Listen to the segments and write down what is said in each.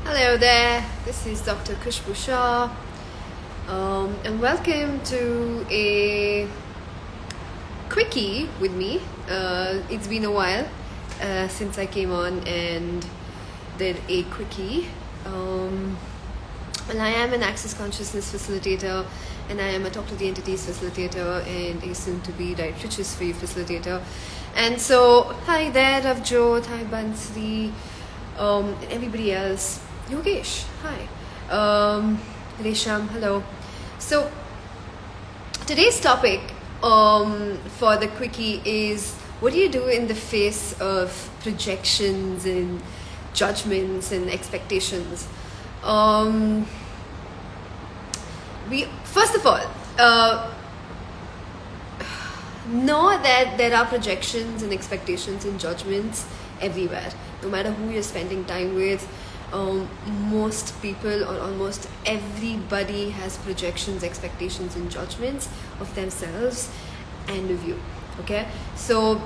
Hello there, this is Dr Khushboo Shah, and welcome to a quickie with me. It's been a while since I came on and did a quickie. Well, I am an Access Consciousness facilitator, and I am a Talk to the Entities facilitator and a soon-to-be Right Riches for You facilitator. And so, hi there, Ravjot, hi Bansri, and everybody else. Yogesh, hi. Resham, hello. So, today's topic for the quickie is, what do you do in the face of projections and judgments and expectations? We first of all know that there are projections and expectations and judgments everywhere. No matter who you're spending time with, most people or almost everybody has projections, expectations and judgments of themselves and of you. Okay, so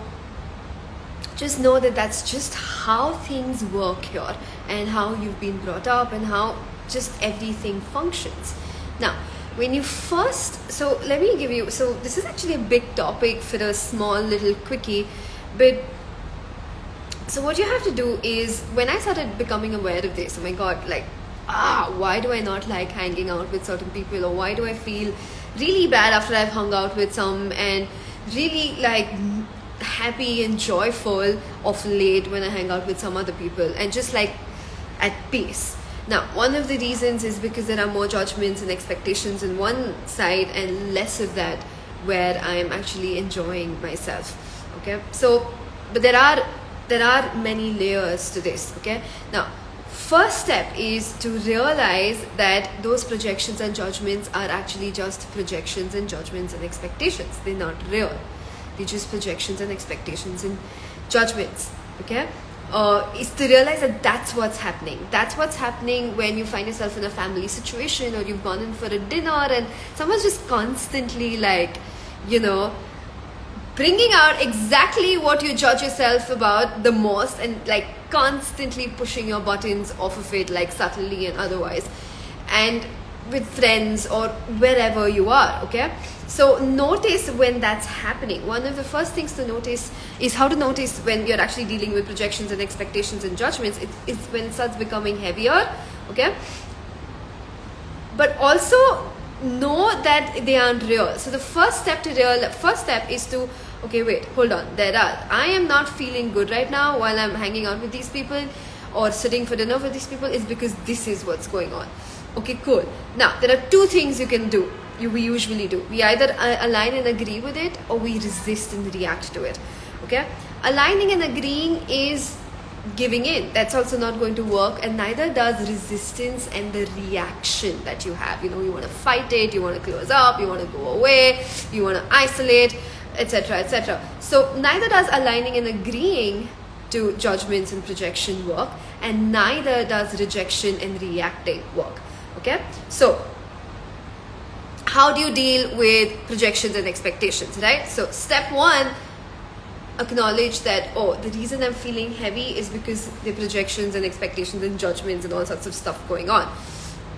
just know that that's just how things work here and how you've been brought up and how just everything functions. Now, when you first, so let me give you, so this is actually a big topic for a small little quickie, but so what you have to do is, when I started becoming aware of this, oh my god, like, why do I not like hanging out with certain people, or why do I feel really bad after I've hung out with some, and really like happy and joyful of late when I hang out with some other people, and just like at peace. Now, one of the reasons is because there are more judgments and expectations on one side and less of that where I am actually enjoying myself. Okay, so but there are many layers to this. Okay, now first step is to realize that those projections and judgments are actually just projections and judgments and expectations. They're not real. They're just projections and expectations and judgments. Okay, is to realize that that's what's happening. That's what's happening when you find yourself in a family situation, or you've gone in for a dinner and someone's just constantly like, bringing out exactly what you judge yourself about the most, and like constantly pushing your buttons off of it, like subtly and otherwise, and with friends or wherever you are. Okay, so notice when that's happening. One of the first things to notice is how to notice when you're actually dealing with projections and expectations and judgments. It's when it starts becoming heavier. Okay, but also know that they aren't real. So the first step is to, okay, wait, hold on, I am not feeling good right now while I'm hanging out with these people or sitting for dinner with these people, is because this is what's going on. Okay, cool. Now there are two things you can do. We usually do. We either align and agree with it, or we resist and react to it. Okay, aligning and agreeing is giving in. That's also not going to work, and neither does resistance and the reaction that you have. You want to fight it, you want to close up, you want to go away, you want to isolate, etc., etc. So neither does aligning and agreeing to judgments and projection work, and neither does rejection and reacting work. Okay, so how do you deal with projections and expectations, right? So step one, acknowledge that, the reason I'm feeling heavy is because the projections and expectations and judgments and all sorts of stuff going on.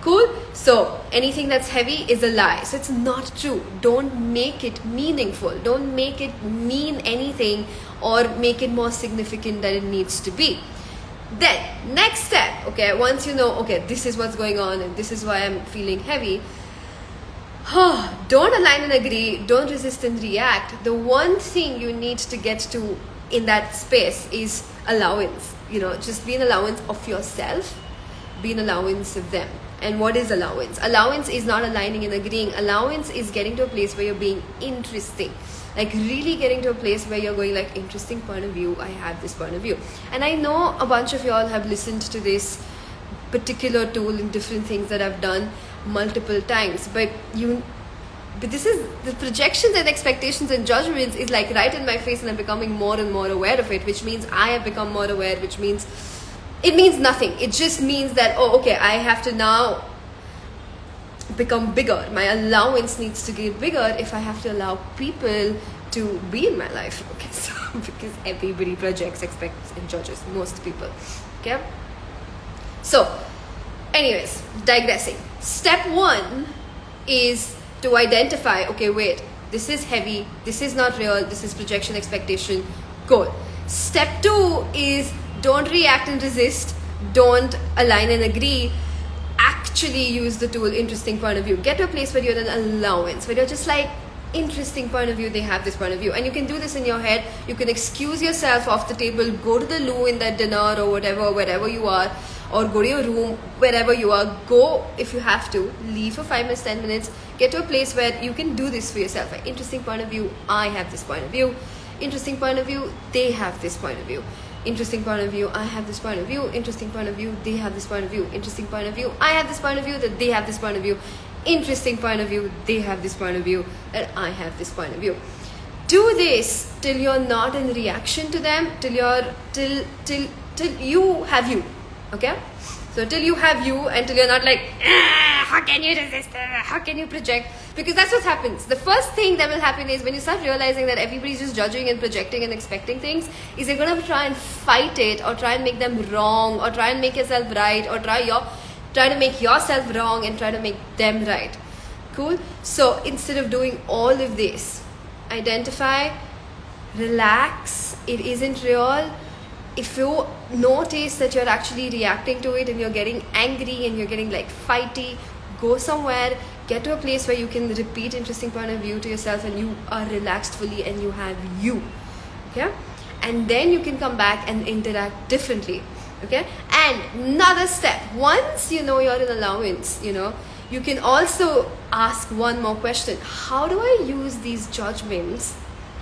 Cool. So anything that's heavy is a lie. So it's not true. Don't make it meaningful. Don't make it mean anything or make it more significant than it needs to be. Then next step, okay, once you know, okay, this is what's going on and this is why I'm feeling heavy, don't align and agree, don't resist and react. The one thing you need to get to in that space is allowance. Just be an allowance of yourself, be an allowance of them. And what is allowance? Allowance is not aligning and agreeing. Allowance is getting to a place where you're being interesting. Like really getting to a place where you're going like, interesting point of view, I have this point of view. And I know a bunch of y'all have listened to this particular tool and different things that I've done multiple times, but this is the projections and expectations and judgments is like right in my face, and I'm becoming more and more aware of it, which means I have become more aware, which means it means nothing. It just means that, okay, I have to now become bigger. My allowance needs to get bigger if I have to allow people to be in my life. Okay, so because everybody projects, expects and judges, most people. Okay, so anyways, digressing. Step 1 is to identify, okay, wait, this is heavy, this is not real, this is projection, expectation, cool. Step 2 is don't react and resist, don't align and agree. Actually use the tool interesting point of view. Get to a place where you're an allowance, where you're just like, interesting point of view, they have this point of view. And you can do this in your head. You can excuse yourself off the table, go to the loo in that dinner or whatever, wherever you are, or go to your room, wherever you are. Go if you have to, leave for 5 minutes, 10 minutes, get to a place where you can do this for yourself. Like, interesting point of view, I have this point of view. Interesting point of view, they have this point of view. Interesting point of view, I have this point of view. Interesting point of view, they have this point of view. Interesting point of view, I have this point of view, that they have this point of view. Interesting point of view, they have this point of view, and I have this point of view. Do this till you're not in reaction to them, till you have you. Okay? So till you have you, and till you're not like, how can you resist? How can you project? Because that's what happens. The first thing that will happen is when you start realizing that everybody's just judging and projecting and expecting things, is you're going to try and fight it, or try and make them wrong, or try and make yourself right, or try to make yourself wrong and try to make them right. Cool? So instead of doing all of this, identify, relax, it isn't real. If you notice that you're actually reacting to it and you're getting angry and you're getting like fighty, go somewhere, get to a place where you can repeat interesting point of view to yourself and you are relaxed fully and you have you. Okay? And then you can come back and interact differently. Okay? And another step, once you know you're in allowance, you can also ask one more question. How do I use these judgments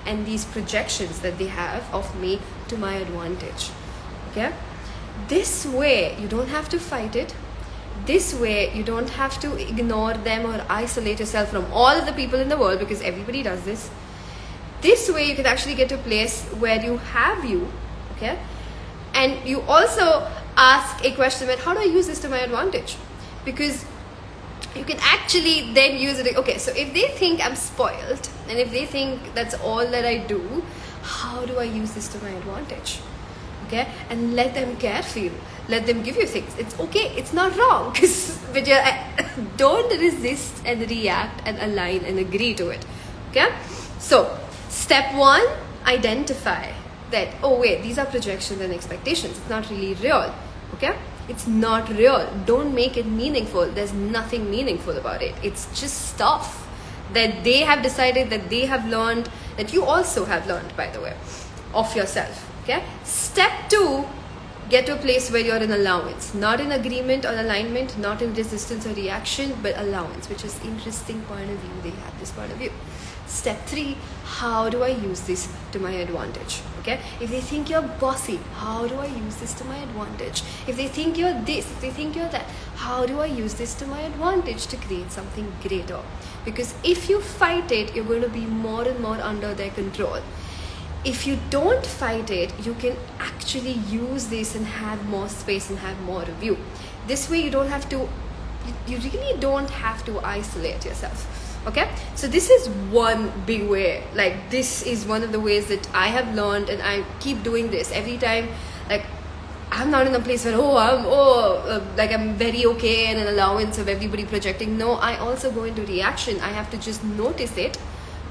and these projections that they have of me to my advantage? Okay? This way, you don't have to fight it. This way, you don't have to ignore them or isolate yourself from all of the people in the world, because everybody does this. This way, you can actually get to a place where you have you. Okay? And you also ask a question about, how do I use this to my advantage? Because you can actually then use it. Okay, so if they think I'm spoiled, and if they think that's all that I do, how do I use this to my advantage? Okay, and let them care for you. Let them give you things. It's okay. It's not wrong. But don't resist and react and align and agree to it. Okay, so step 1, identify that, oh wait, these are projections and expectations. It's not really real. Okay? It's not real. Don't make it meaningful. There's nothing meaningful about it. It's just stuff that they have decided, that they have learned, that you also have learned, by the way, of yourself. Okay? Step 2, get to a place where you're in allowance. Not in agreement or alignment, not in resistance or reaction, but allowance, which is interesting point of view. They have this point of view. Step 3, how do I use this to my advantage? Okay? If they think you're bossy, how do I use this to my advantage? If they think you're this, if they think you're that, how do I use this to my advantage to create something greater? Because if you fight it, you're going to be more and more under their control. If you don't fight it, you can actually use this and have more space and have more of you. This way you really don't have to isolate yourself. Okay, so this is one big way. Like, this is one of the ways that I have learned, and I keep doing this every time. Like, I'm not in a place where I'm very okay and an allowance of everybody projecting. No, I also go into reaction. I have to just notice it,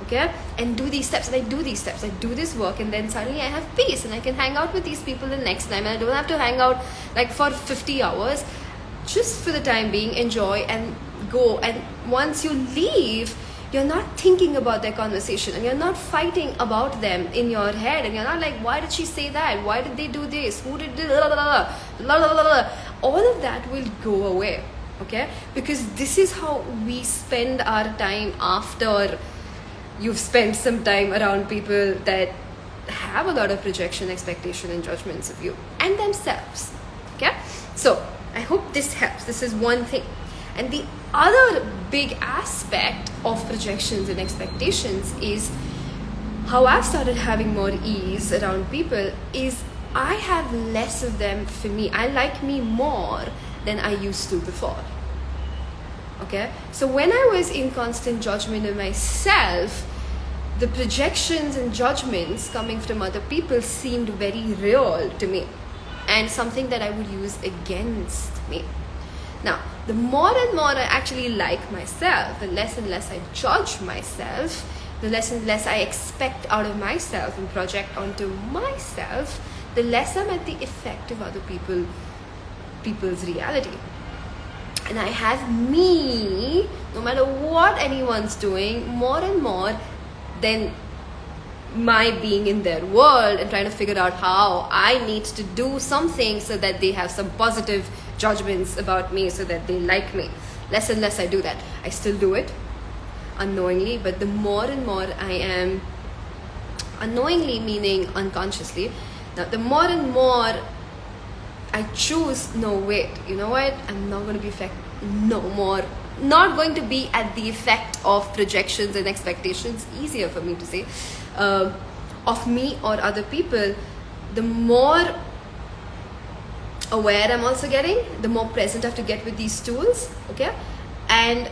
okay, and do these steps. And I do these steps. I do this work, and then suddenly I have peace, and I can hang out with these people the next time. And I don't have to hang out like for 50 hours. Just for the time being, enjoy and go. And once you leave, you're not thinking about their conversation, and you're not fighting about them in your head, and you're not like, why did she say that? Why did they do this? Who did this? All of that will go away. Okay? Because this is how we spend our time after you've spent some time around people that have a lot of projection, expectation, and judgments of you and themselves. Okay? So I hope this helps. This is one thing. And the other big aspect of projections and expectations is how I've started having more ease around people is I have less of them for me. I like me more than I used to before. Okay? So when I was in constant judgment of myself, the projections and judgments coming from other people seemed very real to me, and something that I would use against me. Now, the more and more I actually like myself, the less and less I judge myself, the less and less I expect out of myself and project onto myself, the less I'm at the effect of other people's reality. And I have me, no matter what anyone's doing, more and more than my being in their world and trying to figure out how I need to do something so that they have some positive judgments about me, so that they like me. Less and less I do that. I still do it unknowingly, but the more and more I am, unknowingly meaning unconsciously, now the more and more I choose, no wait, you know what, I'm not going to be not going to be at the effect of projections and expectations, easier for me to say, of me or other people. The more aware I'm also getting, the more present I have to get with these tools, okay, and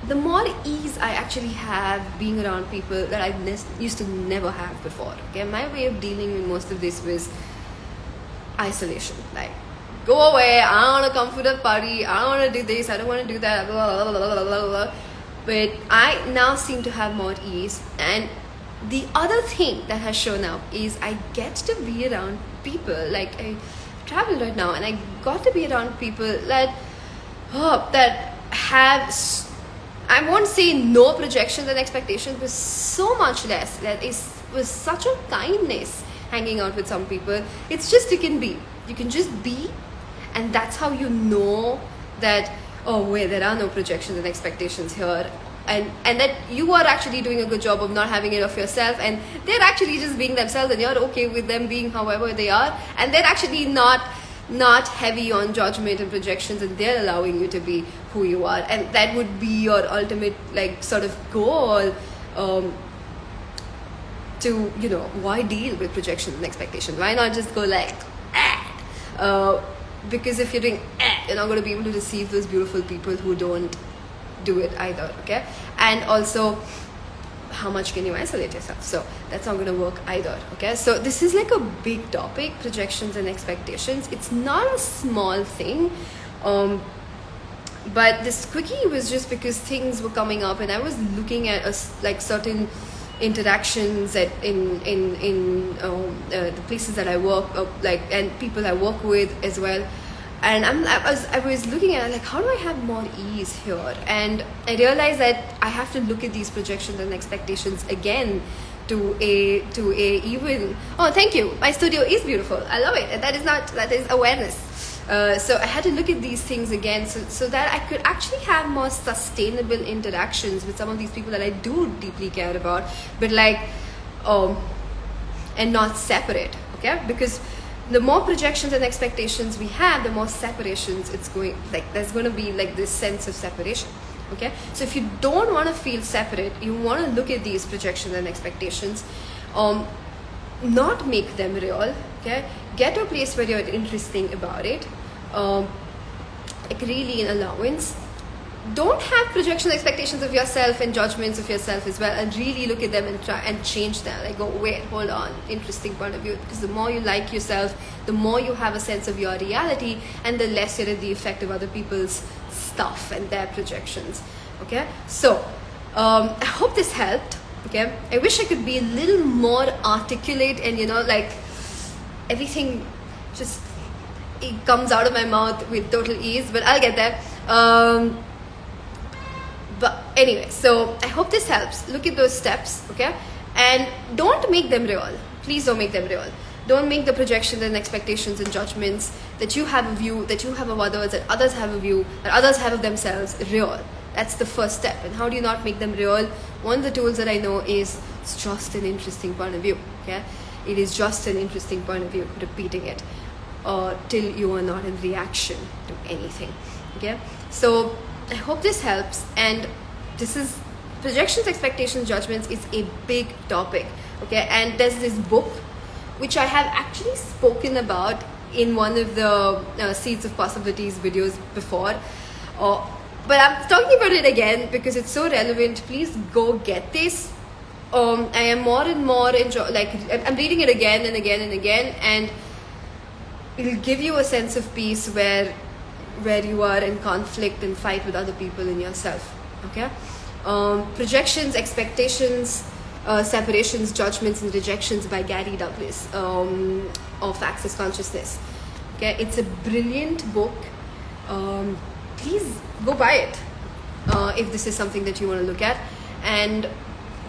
the more ease I actually have being around people that I used to never have before, okay. My way of dealing with most of this was isolation, like, go away, I don't want to come to the party, I don't want to do this, I don't want to do that, blah, blah, blah, blah, blah, blah. But I now seem to have more ease. And the other thing that has shown up is I get to be around people, like I travel right now and I got to be around people that have, I won't say no projections and expectations, but so much less. That was such a kindness hanging out with some people. It's just you can just be, and that's how you know that, oh wait, there are no projections and expectations here, and that you are actually doing a good job of not having it of yourself, and they're actually just being themselves, and you're okay with them being however they are, and they're actually not heavy on judgment and projections, and they're allowing you to be who you are. And that would be your ultimate, like, sort of goal, to, you know, why deal with projections and expectations? Why not just go like, because if you're doing, you're not going to be able to receive those beautiful people who don't do it either, okay? And also, how much can you isolate yourself? So that's not going to work either, okay? So this is like a big topic, projections and expectations. It's not a small thing, but this quickie was just because things were coming up and I was looking at like certain interactions in the places that I work, like, and people I work with as well. And I was looking at, like, how do I have more ease here? And I realized that I have to look at these projections and expectations again to a even, oh, thank you, my studio is beautiful, I love it, and that is awareness. So I had to look at these things again, so that I could actually have more sustainable interactions with some of these people that I do deeply care about, but like, and not separate, okay? Because the more projections and expectations we have, the more separations it's going, like, there's going to be like this sense of separation, okay? So if you don't want to feel separate, you want to look at these projections and expectations, not make them real, okay? Get to a place where you're interesting about it, like really in allowance. Don't have projections, expectations of yourself and judgments of yourself as well, and really look at them and try and change them. Like, go, wait, hold on, interesting point of view. Because the more you like yourself, the more you have a sense of your reality, and the less you're at the effect of other people's stuff and their projections, okay? So I hope this helped, okay? I wish I could be a little more articulate and, you know, like, everything just, it comes out of my mouth with total ease, but I'll get there. But anyway, so I hope this helps. Look at those steps, okay? And don't make them real. Please don't make them real. Don't make the projections and expectations and judgments that you have of you, that you have of others, that others have of you, that others have of themselves real. That's the first step. And how do you not make them real? One of the tools that I know is, it's just an interesting point of view, okay? It is just an interesting point of view, repeating it till you are not in reaction to anything, okay? So I hope this helps. And this is projections, expectations, judgments is a big topic, okay? And there's this book which I have actually spoken about in one of the Seeds of Possibilities videos before, but I'm talking about it again because it's so relevant. Please go get this. I am more and more I'm reading it again and again and again, and it'll give you a sense of peace where where you are in conflict and fight with other people and yourself. Okay. Projections, expectations, separations, judgments, and rejections by Gary Douglas of Access Consciousness. Okay, it's a brilliant book. Please go buy it if this is something that you want to look at, and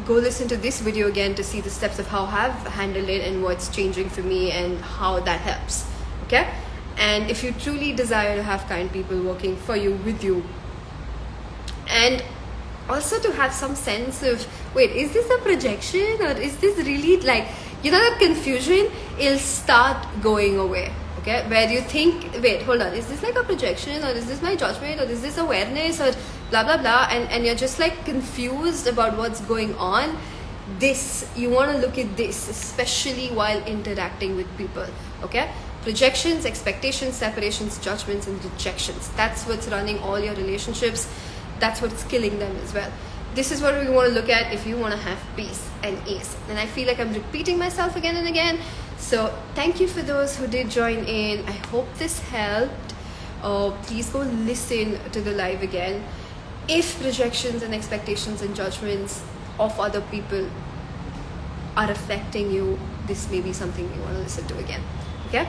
go listen to this video again to see the steps of how I've handled it and what's changing for me and how that helps. Okay, and if you truly desire to have kind people working for you, with you, and also to have some sense of, wait, is this a projection or is this really, like, you know, that confusion, it'll start going away. Okay, where you think, wait, hold on, is this like a projection, or is this my judgment, or is this awareness, or blah blah blah, and you're just like confused about what's going on. This, you want to look at this, especially while interacting with people. Okay, projections, expectations, separations, judgments, and rejections. That's what's running all your relationships. That's what's killing them as well. This is what we want to look at if you want to have peace and ease. And I feel like I'm repeating myself again and again. So thank you for those who did join in. I hope this helped. Please go listen to the live again. If projections and expectations and judgments of other people are affecting you, this may be something you want to listen to again. Okay?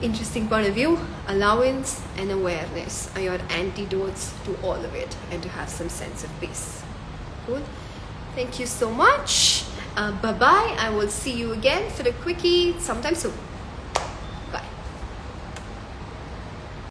Interesting point of view. Allowance and awareness are your antidotes to all of it, and to have some sense of peace. Cool. Thank you so much. Bye bye. I will see you again for a quickie sometime soon.